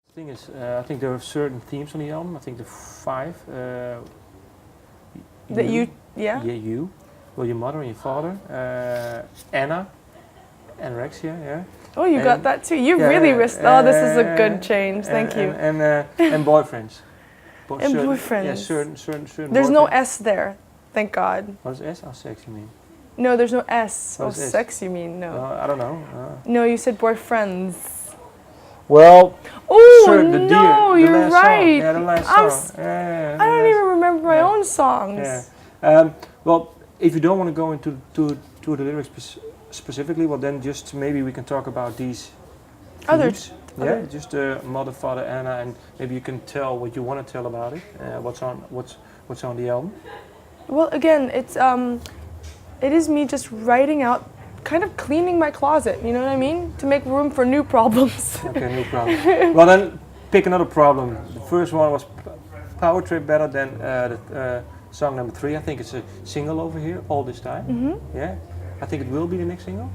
The thing is, I think there are certain themes on the album. I think the 5. That you, yeah? Yeah, you. Well, your mother and your father. Anna. Anorexia, yeah. Oh, you got that too. You really oh, this is a good change. Thank you. And boyfriends. And boyfriends. Yeah, certain. There's no S there, thank God. What does S or sex you mean? No, there's no S. What Oh, is sex you mean? No. I don't know. No, you said boyfriends. Well. Oh no, you're right. Yeah, the last song. I don't even remember my own songs. Yeah. Well, if you don't want to go into the lyrics specifically, well then just maybe we can talk about these themes. Yeah, just mother, father, Anna, and maybe you can tell what you want to tell about it. What's on the album? Well, again, it is me just writing out, kind of cleaning my closet. You know what I mean? To make room for new problems. Okay, new problem. Well then, pick another problem. The first one was Power Trip better than the song number 3. I think it's a single over here all this time. Yeah, I think it will be the next single.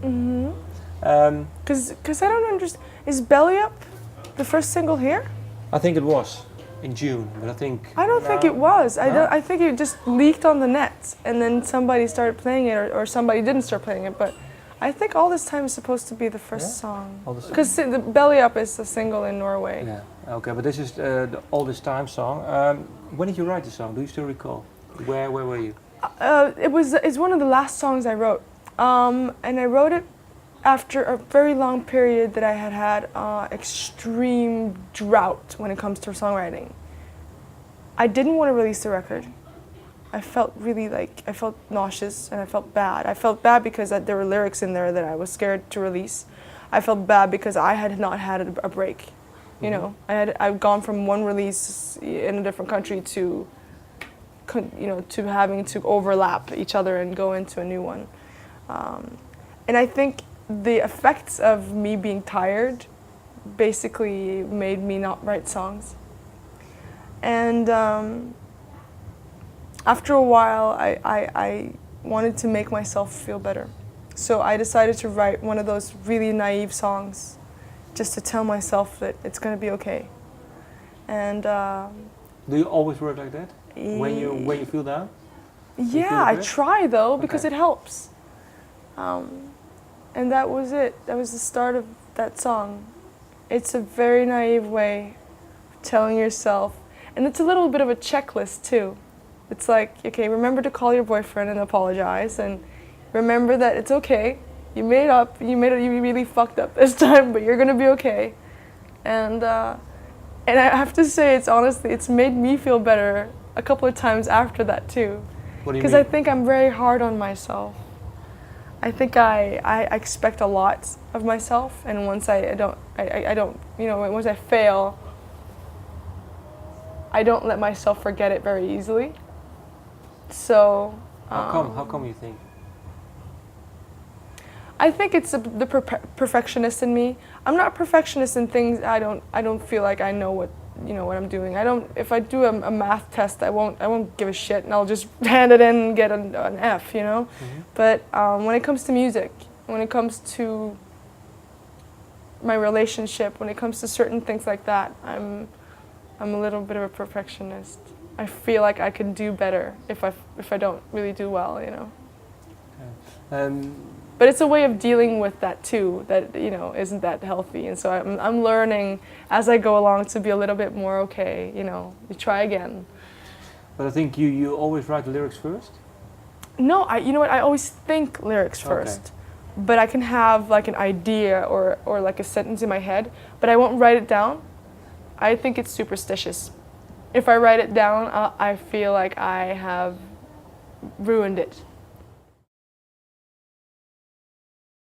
Because I don't understand. Is Belly Up the first single here? I think it was in June, but I think I don't think it was. I think it just leaked on the net, and then somebody started playing it, or somebody didn't start playing it. But I think All This Time is supposed to be the first song. Because the Belly Up is the single in Norway. Yeah. Okay, but this is the All This Time song. When did you write the song? Do you still recall? Where were you? It's one of the last songs I wrote, and I wrote it after a very long period that I had extreme drought when it comes to songwriting. I didn't want to release the record. I felt really I felt nauseous and I felt bad. I felt bad because there were lyrics in there that I was scared to release. I felt bad because I had not had a break. You know, I'd gone from one release in a different country to having to overlap each other and go into a new one. And I think the effects of me being tired basically made me not write songs. And after a while, I wanted to make myself feel better. So I decided to write one of those really naive songs just to tell myself that it's going to be okay. And do you always work like that? When you feel down? Yeah, I try though, because it helps. And that was it. That was the start of that song. It's a very naive way of telling yourself, and it's a little bit of a checklist too. It's like, okay, remember to call your boyfriend and apologize, and remember that it's okay. You made up. You really fucked up this time, but you're gonna be okay. And I have to say, it's made me feel better a couple of times after that too. What do you mean? Because I think I'm very hard on myself. I think I expect a lot of myself, and once I don't, once I fail, I don't let myself forget it very easily. So. How come you think? I think it's the perfectionist in me. I'm not a perfectionist in things I don't feel like I know what I'm doing. If I do a math test, I won't give a shit, and I'll just hand it in and get an F, you know. But when it comes to music, when it comes to my relationship, when it comes to certain things like that, I'm a little bit of a perfectionist. I feel like I could do better if I don't really do well, you know. Okay. But it's a way of dealing with that too, that isn't that healthy, and so I'm learning as I go along to be a little bit more okay. You try again. But I think you always write the lyrics first. No, I always think lyrics first, but I can have like an idea or like a sentence in my head, but I won't write it down. I think it's superstitious. If I write it down, I feel like I have ruined it.